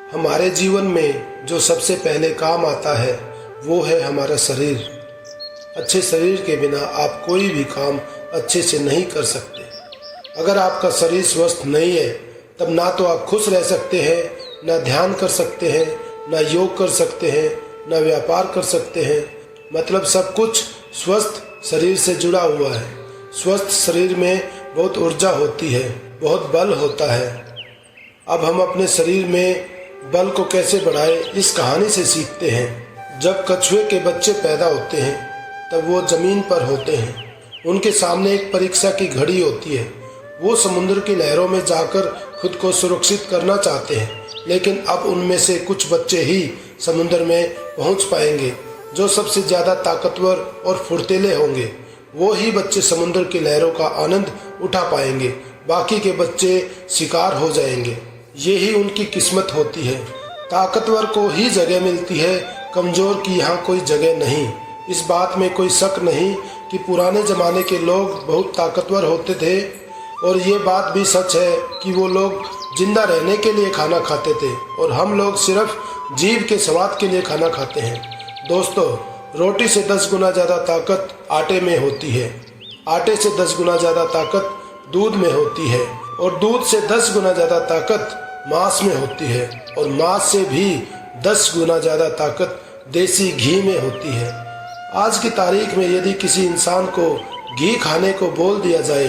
हमारे जीवन में जो सबसे पहले काम आता है वो है हमारा शरीर। अच्छे शरीर के बिना आप कोई भी काम अच्छे से नहीं कर सकते। अगर आपका शरीर स्वस्थ नहीं है तब ना तो आप खुश रह सकते हैं, ना ध्यान कर सकते हैं, ना योग कर सकते हैं, ना व्यापार कर सकते हैं। मतलब सब कुछ स्वस्थ शरीर से जुड़ा हुआ है। स्वस्थ शरीर में बहुत ऊर्जा होती है, बहुत बल होता है। अब हम अपने शरीर में बल को कैसे बढ़ाएं इस कहानी से सीखते हैं। जब कछुए के बच्चे पैदा होते हैं तब वो जमीन पर होते हैं। उनके सामने एक परीक्षा की घड़ी होती है। वो समुद्र की लहरों में जाकर खुद को सुरक्षित करना चाहते हैं, लेकिन अब उनमें से कुछ बच्चे ही समुद्र में पहुंच पाएंगे। जो सबसे ज़्यादा ताकतवर और फुर्तीले होंगे वो ही बच्चे समुद्र की लहरों का आनंद उठा पाएंगे। बाकी के बच्चे शिकार हो जाएंगे। ये ही उनकी किस्मत होती है। ताकतवर को ही जगह मिलती है, कमज़ोर की यहाँ कोई जगह नहीं। इस बात में कोई शक नहीं कि पुराने ज़माने के लोग बहुत ताकतवर होते थे, और ये बात भी सच है कि वो लोग जिंदा रहने के लिए खाना खाते थे और हम लोग सिर्फ जीभ के स्वाद के लिए खाना खाते हैं। दोस्तों, रोटी से 10 गुना ज़्यादा ताकत आटे में होती है। आटे से 10 गुना ज़्यादा ताकत दूध में होती है, और दूध से 10 गुना ज़्यादा ताकत मांस में होती है, और मांस से भी 10 गुना ज़्यादा ताकत देसी घी में होती है। आज की तारीख में यदि किसी इंसान को घी खाने को बोल दिया जाए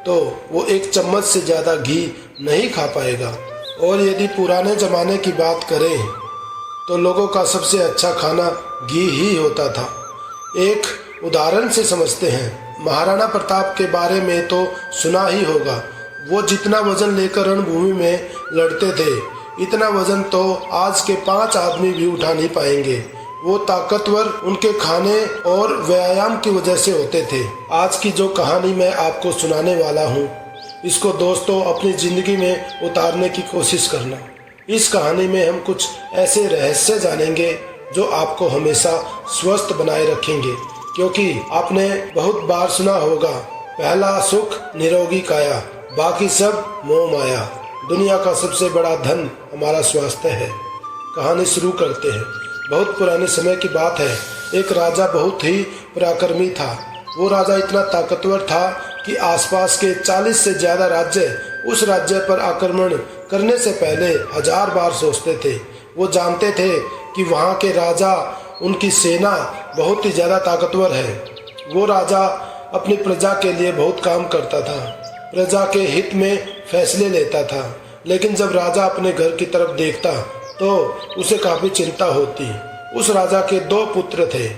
तो वो 1 चम्मच से ज़्यादा घी नहीं खा पाएगा। और यदि पुराने ज़माने की बात करें तो लोगों का सबसे अच्छा खाना घी ही होता था। एक उदाहरण से समझते हैं। महाराणा प्रताप के बारे में तो सुना ही होगा। वो जितना वजन लेकर रणभूमि में लड़ते थे, इतना वजन तो आज के 5 आदमी भी उठा नहीं पाएंगे। वो ताकतवर उनके खाने और व्यायाम की वजह से होते थे। आज की जो कहानी मैं आपको सुनाने वाला हूँ, इसको दोस्तों अपनी ज़िंदगी में उतारने की कोशिश करना। इस कहानी में हम कुछ ऐसे रहस्य जानेंगे जो आपको हमेशा स्वस्थ बनाए रखेंगे। क्योंकि आपने बहुत बार सुना होगा, पहला सुख निरोगी काया, बाकी सब मोह माया। दुनिया का सबसे बड़ा धन हमारा स्वास्थ्य है। कहानी शुरू करते हैं। बहुत पुराने समय की बात है। एक राजा बहुत ही पराक्रमी था। वो राजा इतना ताकतवर था कि आसपास के 40 से ज़्यादा राज्य उस राज्य पर आक्रमण करने से पहले 1000 बार सोचते थे। वो जानते थे कि वहाँ के राजा, उनकी सेना बहुत ही ज़्यादा ताकतवर है। वो राजा अपनी प्रजा के लिए बहुत काम करता था, प्रजा के हित में फैसले लेता था। लेकिन जब राजा अपने घर की तरफ देखता तो उसे काफ़ी चिंता होती। उस राजा के 2 पुत्र थे।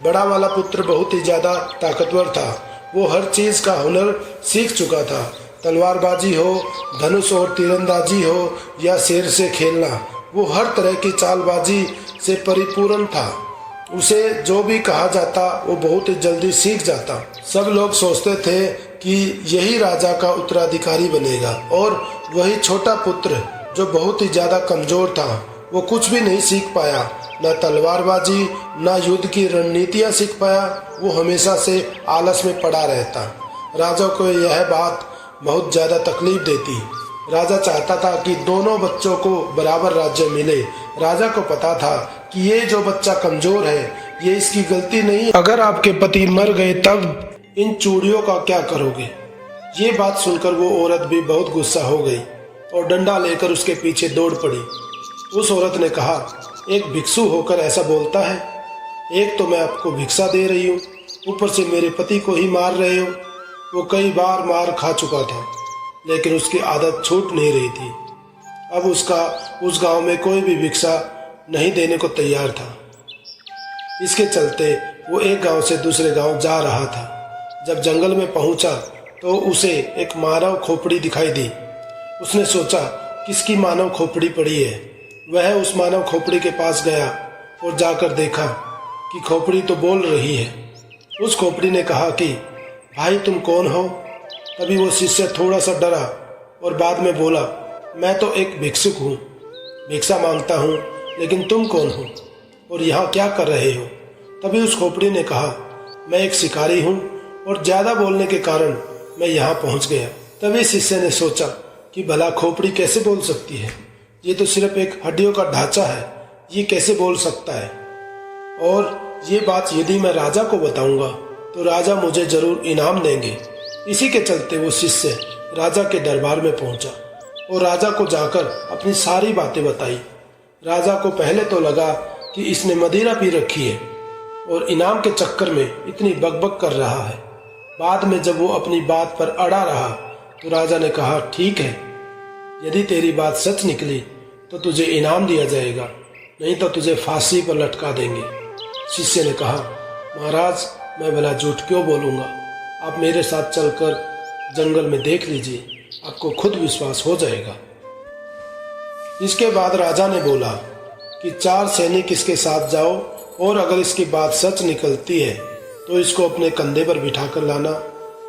बड़ा वाला पुत्र बहुत ही ज़्यादा ताकतवर था। वो हर चीज़ का हुनर सीख चुका था। तलवारबाजी हो, धनुष और तीरंदाजी हो, या शेर से खेलना, वो हर तरह की चालबाजी से परिपूर्ण था। उसे जो भी कहा जाता वो बहुत ही जल्दी सीख जाता। सब लोग सोचते थे कि यही राजा का उत्तराधिकारी बनेगा, और वही छोटा पुत्र जो बहुत ही ज़्यादा कमज़ोर था, वो कुछ भी नहीं सीख पाया। न तलवारबाजी, न युद्ध की रणनीतियाँ सीख पाया। वो हमेशा से आलस में पड़ा रहता। राजा को यह बात बहुत ज़्यादा तकलीफ देती। राजा चाहता था कि दोनों बच्चों को बराबर राज्य मिले। राजा को पता था कि ये जो बच्चा कमज़ोर है, ये इसकी गलती नहीं। अगर आपके पति मर गए तब इन चूड़ियों का क्या करोगे? ये बात सुनकर वो औरत भी बहुत गुस्सा हो गई और डंडा लेकर उसके पीछे दौड़ पड़ी। उस औरत ने कहा, एक भिक्षु होकर ऐसा बोलता है? एक तो मैं आपको भिक्षा दे रही हूँ, ऊपर से मेरे पति को ही मार रहे हो। वो कई बार मार खा चुका था, लेकिन उसकी आदत छूट नहीं रही थी। अब उसका उस गांव में कोई भी भिक्षा नहीं देने को तैयार था। इसके चलते वो एक गांव से दूसरे गांव जा रहा था। जब जंगल में पहुंचा तो उसे एक मानव खोपड़ी दिखाई दी। उसने सोचा, किसकी मानव खोपड़ी पड़ी है? वह उस मानव खोपड़ी के पास गया और जाकर देखा कि खोपड़ी तो बोल रही है। उस खोपड़ी ने कहा कि भाई तुम कौन हो? तभी वो शिष्य थोड़ा सा डरा और बाद में बोला, मैं तो एक भिक्षुक हूँ, भिक्षा मांगता हूँ, लेकिन तुम कौन हो और यहाँ क्या कर रहे हो? तभी उस खोपड़ी ने कहा, मैं एक शिकारी हूँ और ज़्यादा बोलने के कारण मैं यहाँ पहुँच गया। तभी शिष्य ने सोचा कि भला खोपड़ी कैसे बोल सकती है? ये तो सिर्फ एक हड्डियों का ढांचा है, ये कैसे बोल सकता है? और ये बात यदि मैं राजा को बताऊंगा तो राजा मुझे जरूर इनाम देंगे। इसी के चलते वो शिष्य राजा के दरबार में पहुंचा और राजा को जाकर अपनी सारी बातें बताई। राजा को पहले तो लगा कि इसने मदिरा पी रखी है और इनाम के चक्कर में इतनी बकबक कर रहा है। बाद में जब वो अपनी बात पर अड़ा रहा तो राजा ने कहा, ठीक है, यदि तेरी बात सच निकली तो तुझे इनाम दिया जाएगा, नहीं तो तुझे फांसी पर लटका देंगे। शिष्य ने कहा, महाराज, मैं भला झूठ क्यों बोलूँगा? आप मेरे साथ चलकर जंगल में देख लीजिए, आपको खुद विश्वास हो जाएगा। इसके बाद राजा ने बोला कि 4 सैनिक इसके साथ जाओ और अगर इसकी बात सच निकलती है तो इसको अपने कंधे पर बिठा कर लाना,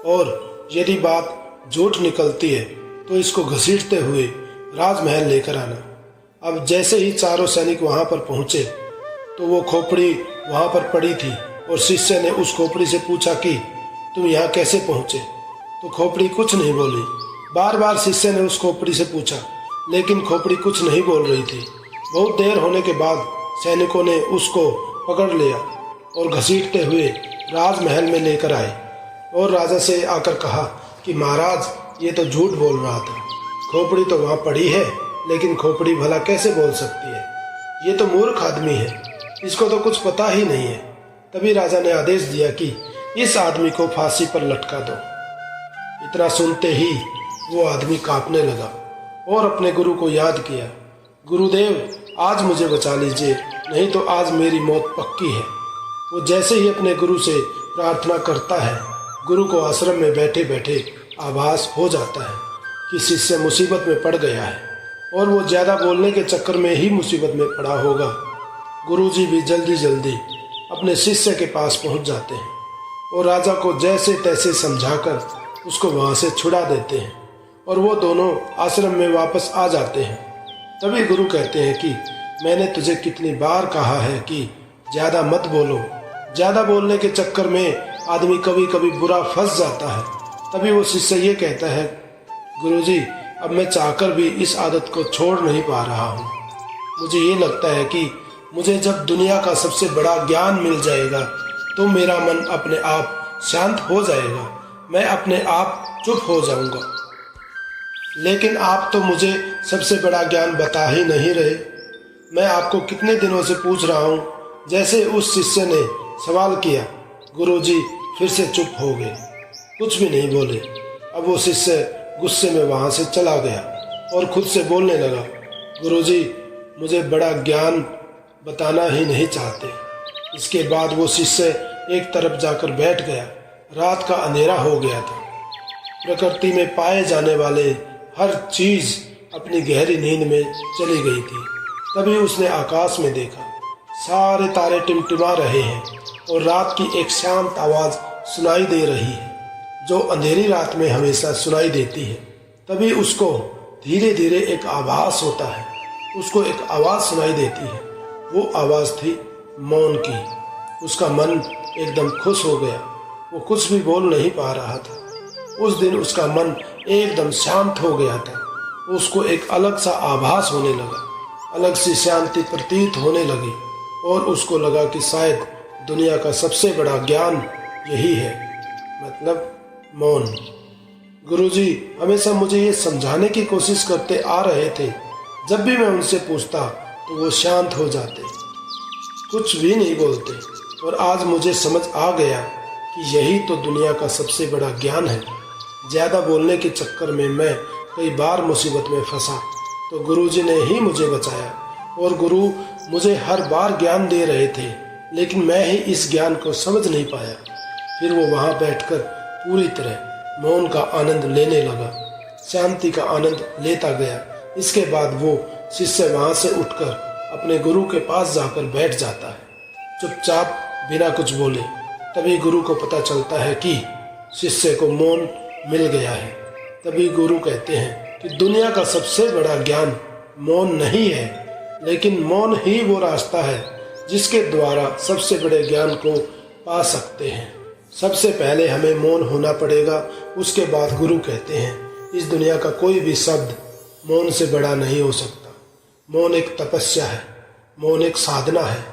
और यदि बात झूठ निकलती है तो इसको घसीटते हुए राजमहल लेकर आना। अब जैसे ही चारों सैनिक वहां पर पहुंचे तो वो खोपड़ी वहां पर पड़ी थी और शिष्य ने उस खोपड़ी से पूछा कि तुम यहाँ कैसे पहुंचे? तो खोपड़ी कुछ नहीं बोली। बार बार शिष्य ने उस खोपड़ी से पूछा, लेकिन खोपड़ी कुछ नहीं बोल रही थी। बहुत देर होने के बाद सैनिकों ने उसको पकड़ लिया और घसीटते हुए राजमहल में लेकर आए और राजा से आकर कहा कि महाराज, ये तो झूठ बोल रहा था, खोपड़ी तो वहाँ पड़ी है, लेकिन खोपड़ी भला कैसे बोल सकती है? ये तो मूर्ख आदमी है, इसको तो कुछ पता ही नहीं है। तभी राजा ने आदेश दिया कि इस आदमी को फांसी पर लटका दो। इतना सुनते ही वो आदमी कांपने लगा और अपने गुरु को याद किया, गुरुदेव, आज मुझे बचा लीजिए, नहीं तो आज मेरी मौत पक्की है। वो जैसे ही अपने गुरु से प्रार्थना करता है, गुरु को आश्रम में बैठे बैठे आभास हो जाता है कि शिष्य मुसीबत में पड़ गया है और वो ज़्यादा बोलने के चक्कर में ही मुसीबत में पड़ा होगा। गुरुजी भी जल्दी जल्दी अपने शिष्य के पास पहुंच जाते हैं और राजा को जैसे तैसे समझाकर उसको वहाँ से छुड़ा देते हैं और वो दोनों आश्रम में वापस आ जाते हैं। तभी गुरु कहते हैं कि मैंने तुझे कितनी बार कहा है कि ज़्यादा मत बोलो। ज़्यादा बोलने के चक्कर में आदमी कभी कभी बुरा फंस जाता है। तभी वो शिष्य ये कहता है, गुरुजी, अब मैं चाहकर भी इस आदत को छोड़ नहीं पा रहा हूँ। मुझे ये लगता है कि मुझे जब दुनिया का सबसे बड़ा ज्ञान मिल जाएगा तो मेरा मन अपने आप शांत हो जाएगा, मैं अपने आप चुप हो जाऊंगा। लेकिन आप तो मुझे सबसे बड़ा ज्ञान बता ही नहीं रहे। मैं आपको कितने दिनों से पूछ रहा हूँ। जैसे उस शिष्य ने सवाल किया, गुरुजी फिर से चुप हो गए, कुछ भी नहीं बोले। अब वो शिष्य गुस्से में वहाँ से चला गया और खुद से बोलने लगा, गुरुजी, मुझे बड़ा ज्ञान बताना ही नहीं चाहते। इसके बाद वो शिष्य एक तरफ जाकर बैठ गया। रात का अंधेरा हो गया था। प्रकृति में पाए जाने वाले हर चीज अपनी गहरी नींद में चली गई थी। तभी उसने आकाश में देखा, सारे तारे टिमटिमा रहे हैं और रात की एक शांत आवाज सुनाई दे रही है, जो अंधेरी रात में हमेशा सुनाई देती है। तभी उसको धीरे धीरे एक आभास होता है, उसको एक आवाज सुनाई देती है। वो आवाज थी मौन की। उसका मन एकदम खुश हो गया। वो कुछ भी बोल नहीं पा रहा था। उस दिन उसका मन एकदम शांत हो गया था। उसको एक अलग सा आभास होने लगा, अलग सी शांति प्रतीत होने लगी और उसको लगा कि शायद दुनिया का सबसे बड़ा ज्ञान यही है, मतलब मौन। गुरुजी हमेशा मुझे ये समझाने की कोशिश करते आ रहे थे। जब भी मैं उनसे पूछता तो वो शांत हो जाते, कुछ भी नहीं बोलते। और आज मुझे समझ आ गया कि यही तो दुनिया का सबसे बड़ा ज्ञान है। ज़्यादा बोलने के चक्कर में मैं कई बार मुसीबत में फंसा तो गुरुजी ने ही मुझे बचाया और गुरु मुझे हर बार ज्ञान दे रहे थे, लेकिन मैं ही इस ज्ञान को समझ नहीं पाया। फिर वो वहाँ बैठकर पूरी तरह मौन का आनंद लेने लगा, शांति का आनंद लेता गया। इसके बाद वो शिष्य वहाँ से उठकर अपने गुरु के पास जाकर बैठ जाता है, चुपचाप बिना कुछ बोले। तभी गुरु को पता चलता है कि शिष्य को मौन मिल गया है। तभी गुरु कहते हैं कि दुनिया का सबसे बड़ा ज्ञान मौन नहीं है, लेकिन मौन ही वो रास्ता है जिसके द्वारा सबसे बड़े ज्ञान को पा सकते हैं। सबसे पहले हमें मौन होना पड़ेगा। उसके बाद गुरु कहते हैं इस दुनिया का कोई भी शब्द मौन से बड़ा नहीं हो सकता। मौन एक तपस्या है, मौन एक साधना है।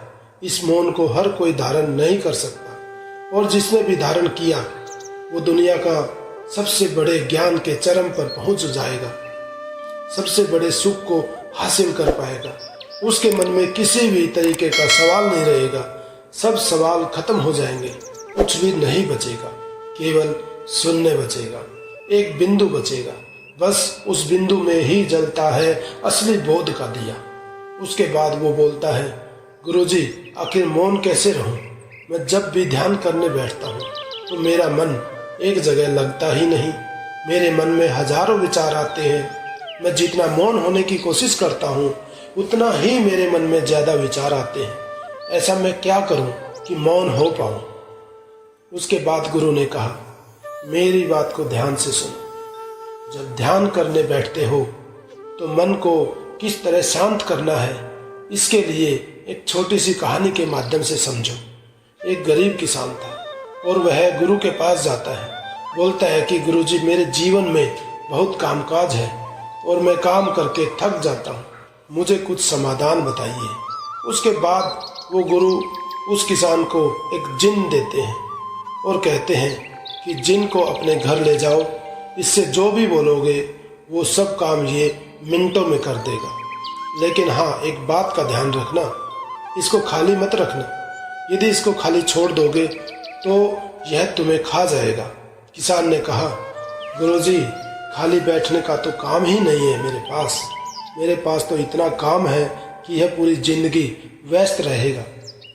इस मौन को हर कोई धारण नहीं कर सकता, और जिसने भी धारण किया वो दुनिया का सबसे बड़े ज्ञान के चरम पर पहुंच जाएगा, सबसे बड़े सुख को हासिल कर पाएगा। उसके मन में किसी भी तरीके का सवाल नहीं रहेगा, सब सवाल खत्म हो जाएंगे, कुछ भी नहीं बचेगा, केवल शून्य बचेगा, एक बिंदु बचेगा। बस उस बिंदु में ही जलता है असली बोध का दिया। उसके बाद वो बोलता है, गुरुजी आखिर मौन कैसे रहूं? मैं जब भी ध्यान करने बैठता हूँ तो मेरा मन एक जगह लगता ही नहीं, मेरे मन में हजारों विचार आते हैं। मैं जितना मौन होने की कोशिश करता हूँ उतना ही मेरे मन में ज्यादा विचार आते हैं। ऐसा मैं क्या करूँ कि मौन हो पाऊँ? उसके बाद गुरु ने कहा, मेरी बात को ध्यान से सुनो। जब ध्यान करने बैठते हो तो मन को किस तरह शांत करना है, इसके लिए एक छोटी सी कहानी के माध्यम से समझो। एक गरीब किसान था और वह गुरु के पास जाता है, बोलता है कि गुरुजी मेरे जीवन में बहुत कामकाज है और मैं काम करके थक जाता हूँ, मुझे कुछ समाधान बताइए। उसके बाद वो गुरु उस किसान को एक जिन देते हैं और कहते हैं कि जिन को अपने घर ले जाओ, इससे जो भी बोलोगे वो सब काम ये मिनटों में कर देगा। लेकिन हाँ, एक बात का ध्यान रखना, इसको खाली मत रखना। यदि इसको खाली छोड़ दोगे तो यह तुम्हें खा जाएगा। किसान ने कहा, गुरुजी खाली बैठने का तो काम ही नहीं है मेरे पास तो इतना काम है कि यह पूरी जिंदगी व्यस्त रहेगा।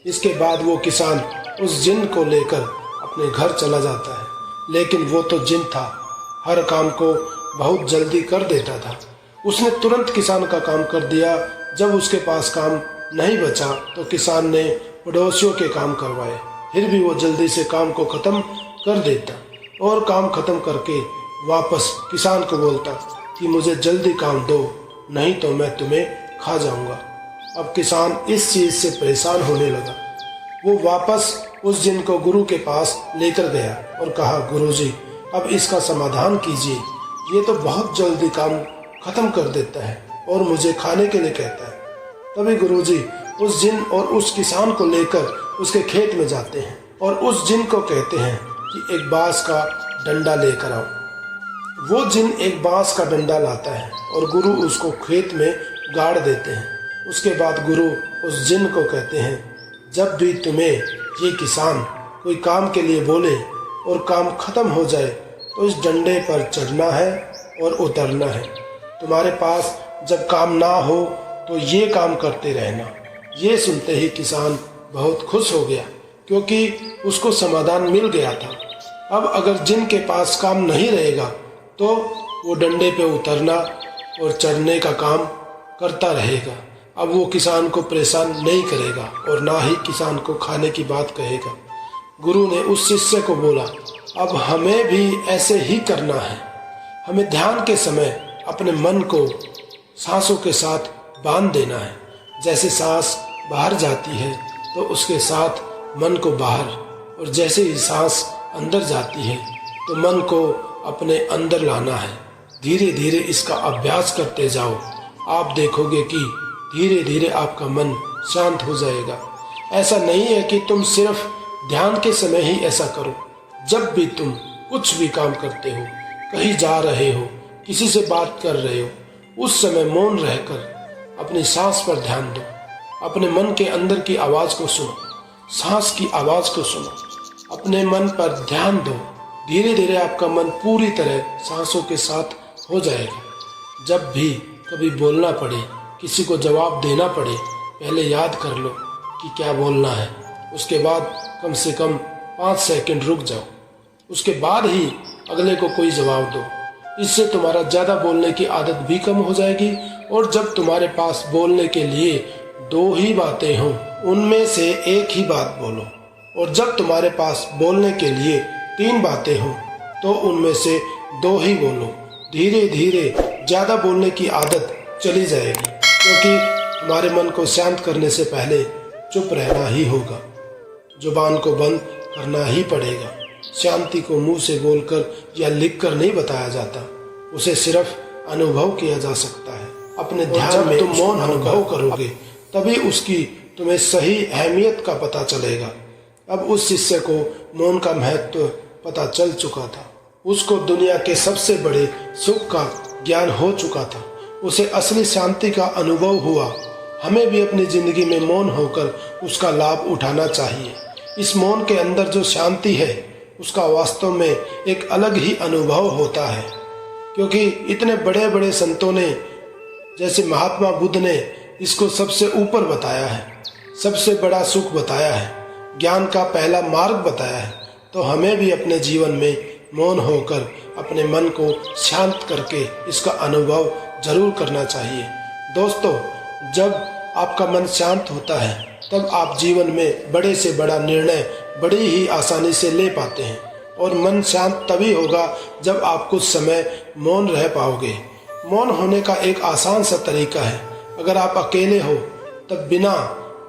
इसके बाद वो किसान उस जिन को लेकर अपने घर चला जाता है, लेकिन वो तो जिन था, हर काम को बहुत जल्दी कर देता था। उसने तुरंत किसान का काम कर दिया। जब उसके पास काम नहीं बचा तो किसान ने पड़ोसियों के काम करवाए, फिर भी वो जल्दी से काम को ख़त्म कर देता और काम ख़त्म करके वापस किसान को बोलता कि मुझे जल्दी काम दो, नहीं तो मैं तुम्हें खा जाऊंगा। अब किसान इस चीज़ से परेशान होने लगा। वो वापस उस जिन को गुरु के पास लेकर गया और कहा, गुरुजी अब इसका समाधान कीजिए, ये तो बहुत जल्दी काम खत्म कर देता है और मुझे खाने के लिए कहता है। तभी गुरुजी उस जिन और उस किसान को लेकर उसके खेत में जाते हैं और उस जिन को कहते हैं कि एक बांस का डंडा लेकर आओ। वो जिन एक बांस का डंडा लाता है और गुरु उसको खेत में गाड़ देते हैं। उसके बाद गुरु उस जिन को कहते हैं, जब भी तुम्हें ये किसान कोई काम के लिए बोले और काम खत्म हो जाए तो इस डंडे पर चढ़ना है और उतरना है। तुम्हारे पास जब काम ना हो तो ये काम करते रहना। ये सुनते ही किसान बहुत खुश हो गया, क्योंकि उसको समाधान मिल गया था। अब अगर जिन के पास काम नहीं रहेगा तो वो डंडे पे उतरना और चढ़ने का काम करता रहेगा। अब वो किसान को परेशान नहीं करेगा और ना ही किसान को खाने की बात कहेगा। गुरु ने उस शिष्य को बोला, अब हमें भी ऐसे ही करना है। हमें ध्यान के समय अपने मन को सांसों के साथ बांध देना है। जैसे सांस बाहर जाती है तो उसके साथ मन को बाहर, और जैसे ही सांस अंदर जाती है तो मन को अपने अंदर लाना है। धीरे धीरे इसका अभ्यास करते जाओ, आप देखोगे कि धीरे धीरे आपका मन शांत हो जाएगा। ऐसा नहीं है कि तुम सिर्फ ध्यान के समय ही ऐसा करो। जब भी तुम कुछ भी काम करते हो, कहीं जा रहे हो, किसी से बात कर रहे हो, उस समय मौन रहकर अपनी सांस पर ध्यान दो। अपने मन के अंदर की आवाज़ को सुनो, सांस की आवाज़ को सुनो, अपने मन पर ध्यान दो। धीरे धीरे आपका मन पूरी तरह सांसों के साथ हो जाएगा। जब भी कभी बोलना पड़े, किसी को जवाब देना पड़े, पहले याद कर लो कि क्या बोलना है। उसके बाद कम से कम 5 सेकंड रुक जाओ, उसके बाद ही अगले को कोई जवाब दो। इससे तुम्हारा ज़्यादा बोलने की आदत भी कम हो जाएगी। और जब तुम्हारे पास बोलने के लिए 2 ही बातें हों, उनमें से एक ही बात बोलो। और जब तुम्हारे पास बोलने के लिए 3 बातें हों तो उनमें से 2 ही बोलो। धीरे धीरे ज़्यादा बोलने की आदत चली जाएगी, क्योंकि हमारे मन को शांत करने से पहले चुप रहना ही होगा। जुबान को बंद करना ही पड़ेगा। शांति को मुंह से बोलकर या लिखकर नहीं बताया जाता, उसे सिर्फ अनुभव किया जा सकता है। अपने ध्यान में तुम मौन अनुभव करोगे तभी उसकी तुम्हें सही अहमियत का पता चलेगा। अब उस शिष्य को मौन का महत्व पता चल चुका था। उसको दुनिया के सबसे बड़े सुख का ज्ञान हो चुका था। उसे असली शांति का अनुभव हुआ। हमें भी अपनी जिंदगी में मौन होकर उसका लाभ उठाना चाहिए। इस मौन के अंदर जो शांति है उसका वास्तव में एक अलग ही अनुभव होता है, क्योंकि इतने बड़े बड़े संतों ने, जैसे महात्मा बुद्ध ने, इसको सबसे ऊपर बताया है, सबसे बड़ा सुख बताया है, ज्ञान का पहला मार्ग बताया है। तो हमें भी अपने जीवन में मौन होकर अपने मन को शांत करके इसका अनुभव जरूर करना चाहिए। दोस्तों, जब आपका मन शांत होता है तब आप जीवन में बड़े से बड़ा निर्णय बड़ी ही आसानी से ले पाते हैं। और मन शांत तभी होगा जब आप कुछ समय मौन रह पाओगे। मौन होने का एक आसान सा तरीका है, अगर आप अकेले हो तब बिना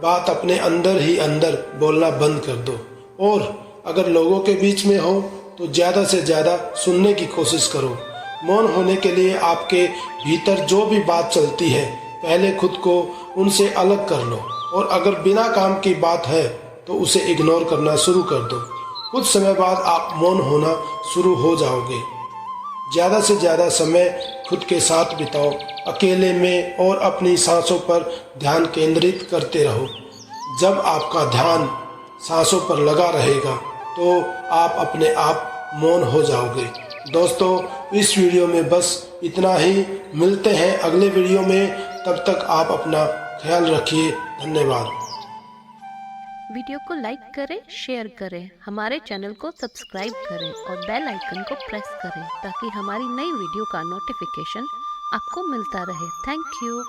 बात अपने अंदर ही अंदर बोलना बंद कर दो, और अगर लोगों के बीच में हो तो ज़्यादा से ज़्यादा सुनने की कोशिश करो। मौन होने के लिए आपके भीतर जो भी बात चलती है पहले खुद को उनसे अलग कर लो, और अगर बिना काम की बात है तो उसे इग्नोर करना शुरू कर दो। कुछ समय बाद आप मौन होना शुरू हो जाओगे। ज़्यादा से ज़्यादा समय खुद के साथ बिताओ, अकेले में, और अपनी सांसों पर ध्यान केंद्रित करते रहो। जब आपका ध्यान सांसों पर लगा रहेगा तो आप अपने आप मौन हो जाओगे। दोस्तों, इस वीडियो में बस इतना ही। मिलते हैं अगले वीडियो में, तब तक आप अपना ख्याल रखिए। धन्यवाद। वीडियो को लाइक करें, शेयर करें, हमारे चैनल को सब्सक्राइब करें और बेल आइकन को प्रेस करें ताकि हमारी नई वीडियो का नोटिफिकेशन आपको मिलता रहे। Thank you.